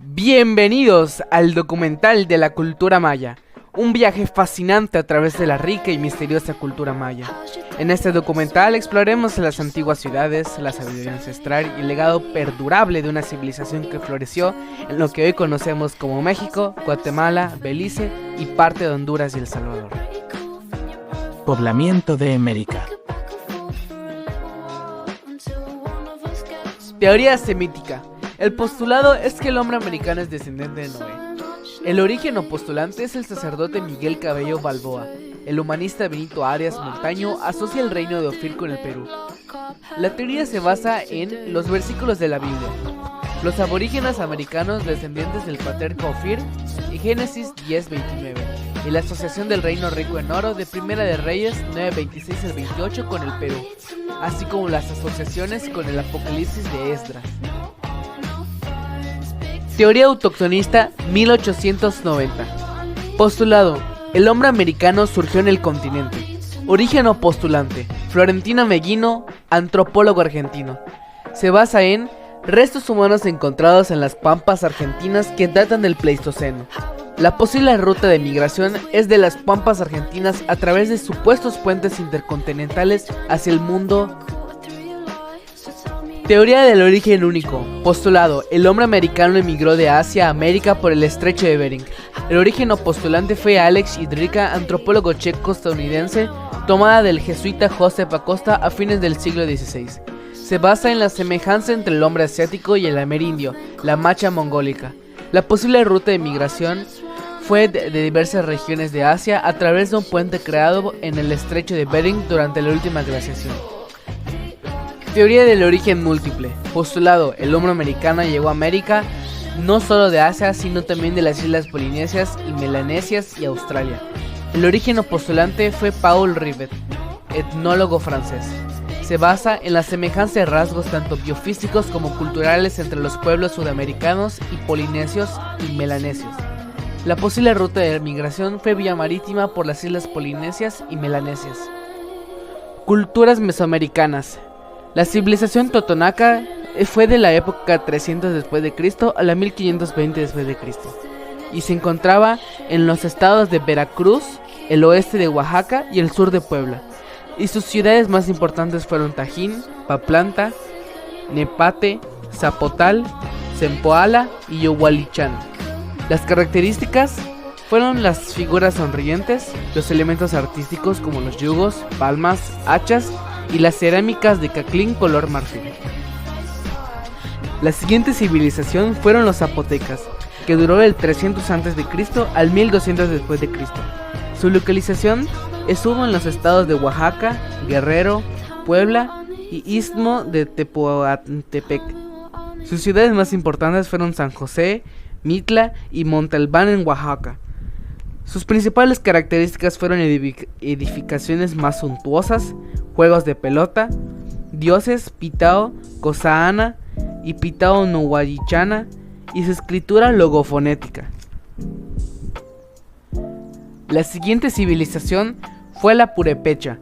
Bienvenidos al documental de la cultura maya, un viaje fascinante a través de la rica y misteriosa cultura maya. En este documental exploraremos las antiguas ciudades, la sabiduría ancestral y el legado perdurable de una civilización que floreció en lo que hoy conocemos como México, Guatemala, Belice y parte de Honduras y El Salvador. Poblamiento de América. Teoría semítica. El postulado es que el hombre americano es descendiente de Noé. El origen o postulante es el sacerdote Miguel Cabello Balboa. El humanista Benito Arias Montaño asocia el reino de Ofir con el Perú. La teoría se basa en los versículos de la Biblia. Los aborígenes americanos descendientes del patriarca Ofir y Génesis 10:29. Y la asociación del reino rico en oro de Primera de Reyes 9:26 al 28 con el Perú, así como las asociaciones con el Apocalipsis de Esdras. Teoría autoctonista 1890. Postulado: el hombre americano surgió en el continente. Origen o postulante: Florentino Meguino, antropólogo argentino. Se basa en restos humanos encontrados en las pampas argentinas que datan del Pleistoceno. La posible ruta de migración es de las pampas argentinas a través de supuestos puentes intercontinentales hacia el mundo. Teoría del origen único. Postulado: el hombre americano emigró de Asia a América por el estrecho de Bering. El origen o postulante fue Alex Idrika, antropólogo checo-estadounidense, tomada del jesuita Josep Acosta a fines del siglo XVI. Se basa en la semejanza entre el hombre asiático y el amerindio, la macha mongólica. La posible ruta de migración fue de diversas regiones de Asia a través de un puente creado en el estrecho de Bering durante la última glaciación. Teoría del origen múltiple. Postulado: el hombre americano llegó a América no solo de Asia, sino también de las islas polinesias y melanesias y Australia. El origen o postulante fue Paul Rivet, etnólogo francés. Se basa en la semejanza de rasgos tanto biofísicos como culturales entre los pueblos sudamericanos y polinesios y melanesios. La posible ruta de migración fue vía marítima por las islas polinesias y melanesias. Culturas mesoamericanas. La civilización totonaca fue de la época 300 después de Cristo a la 1520 después de Cristo y se encontraba en los estados de Veracruz, el oeste de Oaxaca y el sur de Puebla. Y sus ciudades más importantes fueron Tajín, Paplanta, Nepate, Zapotal, Zempoala y Yohualichán. Las características fueron las figuras sonrientes, los elementos artísticos como los yugos, palmas, hachas y las cerámicas de caclín color marfil. La siguiente civilización fueron los zapotecas, que duró del 300 a.C. al 1200 después de Cristo. Su localización estuvo en los estados de Oaxaca, Guerrero, Puebla y Istmo de Tepoantepec. Sus ciudades más importantes fueron San José, Mitla y Montalbán en Oaxaca. Sus principales características fueron edificaciones más suntuosas, juegos de pelota, dioses Pitao, Cosaana y Pitao Nohuayichana y su escritura logofonética. La siguiente civilización fue la Purépecha,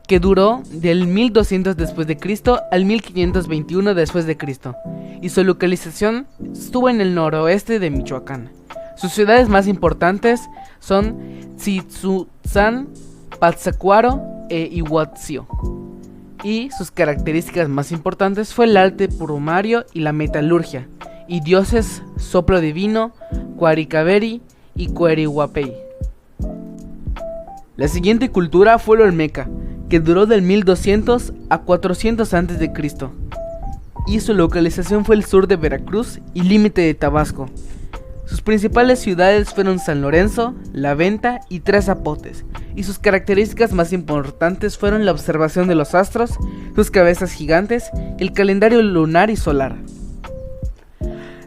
que duró del 1200 después de Cristo al 1521 después de Cristo, y su localización estuvo en el noroeste de Michoacán. Sus ciudades más importantes son Tzitzuntzan, Pátzcuaro e Iguazio, y sus características más importantes fue el arte plumario y la metalurgia, y dioses Soplo Divino, Cuaricaveri y Cuerihuapey. La siguiente cultura fue la Olmeca, que duró del 1200 a 400 a.C. y su localización fue el sur de Veracruz y límite de Tabasco. Sus principales ciudades fueron San Lorenzo, La Venta y Tres Zapotes, y sus características más importantes fueron la observación de los astros, sus cabezas gigantes, el calendario lunar y solar.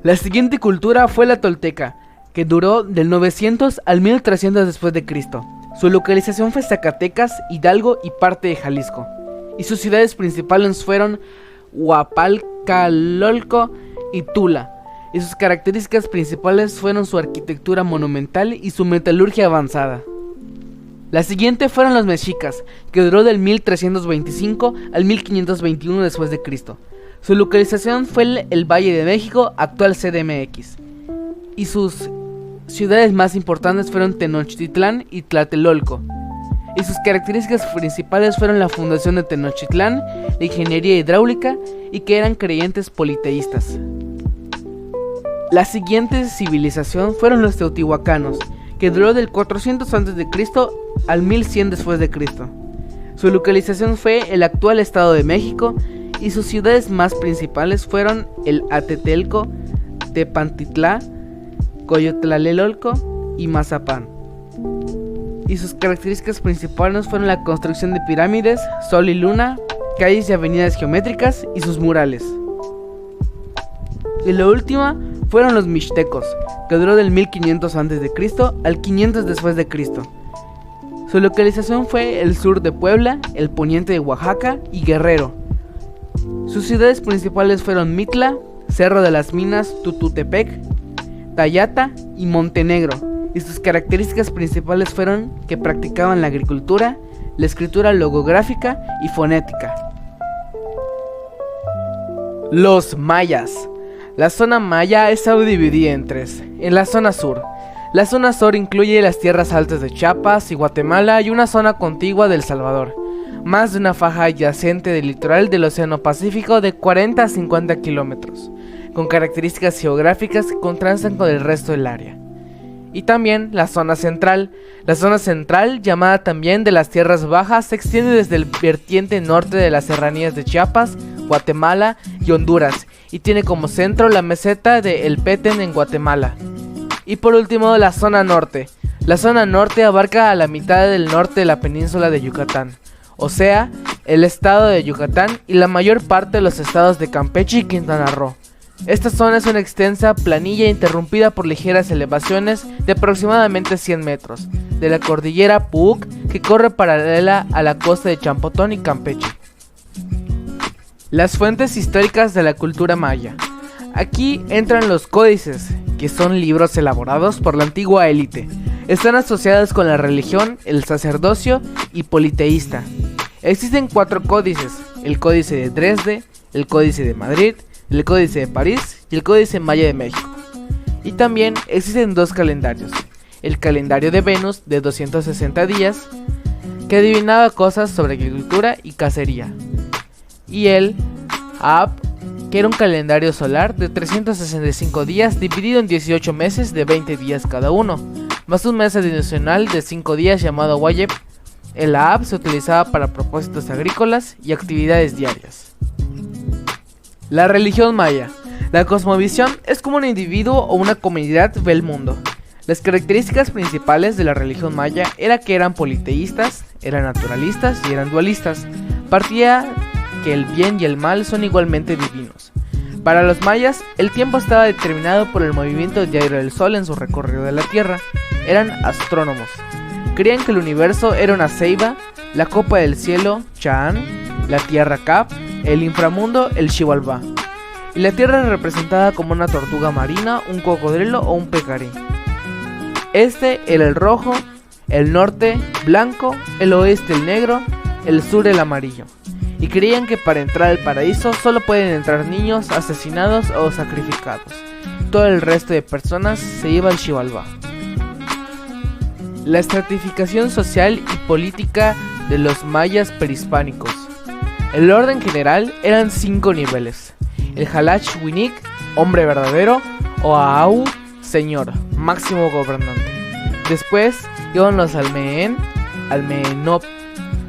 La siguiente cultura fue la Tolteca, que duró del 900 al 1300 después de Cristo. Su localización fue Zacatecas, Hidalgo y parte de Jalisco, y sus ciudades principales fueron Huapalcalolco y Tula, y sus características principales fueron su arquitectura monumental y su metalurgia avanzada. La siguiente fueron los mexicas, que duró del 1325 al 1521 después de Cristo. Su localización fue el Valle de México, actual CDMX. y sus ciudades más importantes fueron Tenochtitlán y Tlatelolco. Y sus características principales fueron la fundación de Tenochtitlán, la ingeniería hidráulica y que eran creyentes politeístas. La siguiente civilización fueron los teotihuacanos, que duró del 400 a.C. al 1100 después de Cristo. Su localización fue el actual Estado de México y sus ciudades más principales fueron el Atetelco, Tepatitlán, Coyotlalelolco y Mazapán. Y sus características principales fueron la construcción de pirámides, sol y luna, calles y avenidas geométricas y sus murales. Y la última fueron los mixtecos, que duró del 1500 a.C. al 500 después de Cristo. Su localización fue el sur de Puebla, el poniente de Oaxaca y Guerrero. Sus ciudades principales fueron Mitla, Cerro de las Minas, Tututepec, Tayata y Montenegro, y sus características principales fueron que practicaban la agricultura, la escritura logográfica y fonética. Los mayas. La zona maya está dividida en tres. En la zona sur incluye las tierras altas de Chiapas y Guatemala y una zona contigua de El Salvador, más de una faja adyacente del litoral del Océano Pacífico de 40 a 50 kilómetros, con características geográficas que contrastan con el resto del área. Y también la zona central. La zona central, llamada también de las tierras bajas, se extiende desde el vertiente norte de las serranías de Chiapas, Guatemala y Honduras, y tiene como centro la meseta de El Petén en Guatemala. Y por último, la zona norte. La zona norte abarca a la mitad del norte de la península de Yucatán, o sea, el estado de Yucatán y la mayor parte de los estados de Campeche y Quintana Roo. Esta zona es una extensa planilla interrumpida por ligeras elevaciones de aproximadamente 100 metros, de la cordillera Puuc, que corre paralela a la costa de Champotón y Campeche. Las fuentes históricas de la cultura maya. Aquí entran los códices, que son libros elaborados por la antigua élite. Están asociados con la religión, el sacerdocio y politeísta. Existen 4 códices: el Códice de Dresde, el Códice de Madrid, el Códice de París y el Códice Maya de México. Y también existen 2 calendarios: el calendario de Venus de 260 días, que adivinaba cosas sobre agricultura y cacería, y el Ab, que era un calendario solar de 365 días dividido en 18 meses de 20 días cada uno, más un mes adicional de 5 días llamado Wayeb. El Ab se utilizaba para propósitos agrícolas y actividades diarias. La religión maya. La cosmovisión es como un individuo o una comunidad ve el mundo. Las características principales de la religión maya era que eran politeístas, eran naturalistas y eran dualistas. Partía que el bien y el mal son igualmente divinos. Para los mayas, el tiempo estaba determinado por el movimiento diario del sol en su recorrido de la tierra. Eran astrónomos. Creían que el universo era una ceiba, la copa del cielo, Chaan, la tierra Cap, el inframundo, el Xibalbá, y la tierra representada como una tortuga marina, un cocodrilo o un pecarí. Este era el rojo, el norte blanco, el oeste el negro, el sur el amarillo. Y creían que para entrar al paraíso solo pueden entrar niños asesinados o sacrificados. Todo el resto de personas se iba al Xibalbá. La estratificación social y política de los mayas prehispánicos. El orden general eran 5 niveles: el Halach Winik, hombre verdadero, o Aau, señor, máximo gobernante. Después iban los Almeen, Almeenop,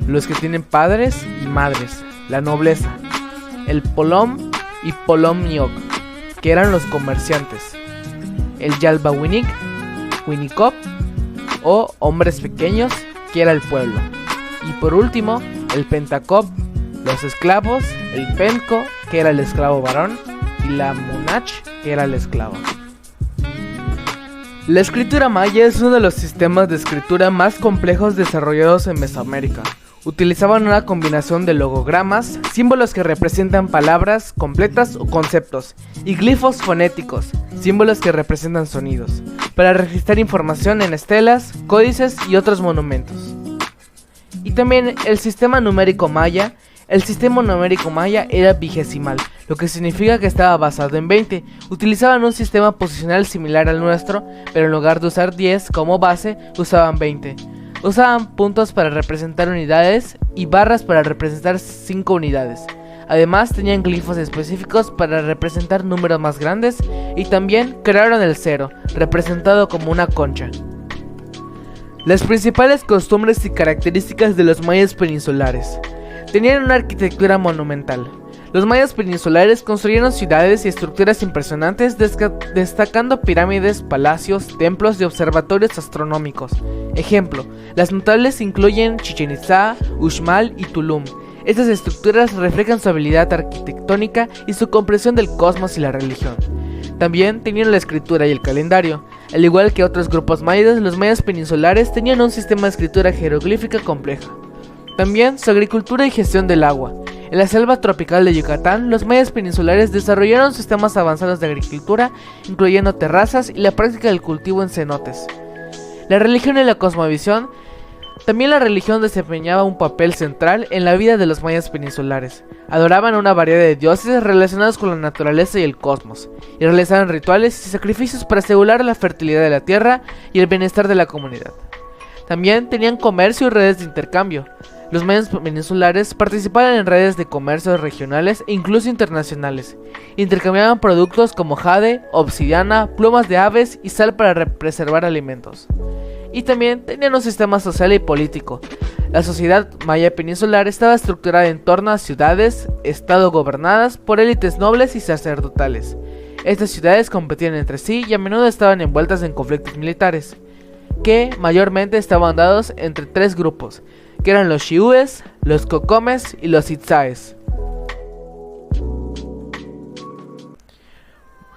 los que tienen padres y madres, la nobleza, el Polom y Polomniok, que eran los comerciantes, el Yalbawinik, Winikop, o hombres pequeños, que era el pueblo, y por último el Pentacop, los esclavos, el Penco, que era el esclavo varón, y la Monach, que era el esclavo. La escritura maya es uno de los sistemas de escritura más complejos desarrollados en Mesoamérica. Utilizaban una combinación de logogramas, símbolos que representan palabras completas o conceptos, y glifos fonéticos, símbolos que representan sonidos, para registrar información en estelas, códices y otros monumentos. Y también el sistema numérico maya El sistema numérico maya era vigesimal, lo que significa que estaba basado en 20. Utilizaban un sistema posicional similar al nuestro, pero en lugar de usar 10 como base, usaban 20. Usaban puntos para representar unidades y barras para representar 5 unidades. Además tenían glifos específicos para representar números más grandes y también crearon el 0, representado como una concha. Las principales costumbres y características de los mayas peninsulares. Tenían una arquitectura monumental. Los mayas peninsulares construyeron ciudades y estructuras impresionantes, destacando pirámides, palacios, templos y observatorios astronómicos. Ejemplo, las notables incluyen Chichén Itzá, Uxmal y Tulum. Estas estructuras reflejan su habilidad arquitectónica y su comprensión del cosmos y la religión. También tenían la escritura y el calendario. Al igual que otros grupos mayas, los mayas peninsulares tenían un sistema de escritura jeroglífica compleja. También su agricultura y gestión del agua. En la selva tropical de Yucatán, los mayas peninsulares desarrollaron sistemas avanzados de agricultura, incluyendo terrazas y la práctica del cultivo en cenotes. La religión y la cosmovisión. También la religión desempeñaba un papel central en la vida de los mayas peninsulares. Adoraban una variedad de dioses relacionados con la naturaleza y el cosmos, y realizaban rituales y sacrificios para asegurar la fertilidad de la tierra y el bienestar de la comunidad. También tenían comercio y redes de intercambio. Los mayas peninsulares participaban en redes de comercio regionales e incluso internacionales. Intercambiaban productos como jade, obsidiana, plumas de aves y sal para preservar alimentos. Y también tenían un sistema social y político. La sociedad maya peninsular estaba estructurada en torno a ciudades, estado gobernadas por élites nobles y sacerdotales. Estas ciudades competían entre sí y a menudo estaban envueltas en conflictos militares, que mayormente estaban dados entre 3 grupos, que eran los xiúes, los cocomes y los itzáes.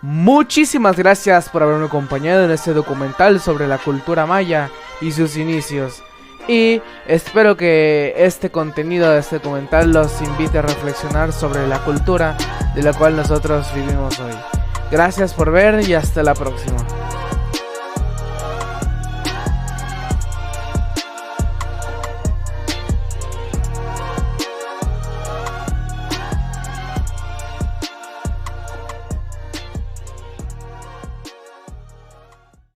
Muchísimas gracias por haberme acompañado en este documental sobre la cultura maya y sus inicios. Y espero que este contenido de este documental los invite a reflexionar sobre la cultura de la cual nosotros vivimos hoy. Gracias por ver y hasta la próxima.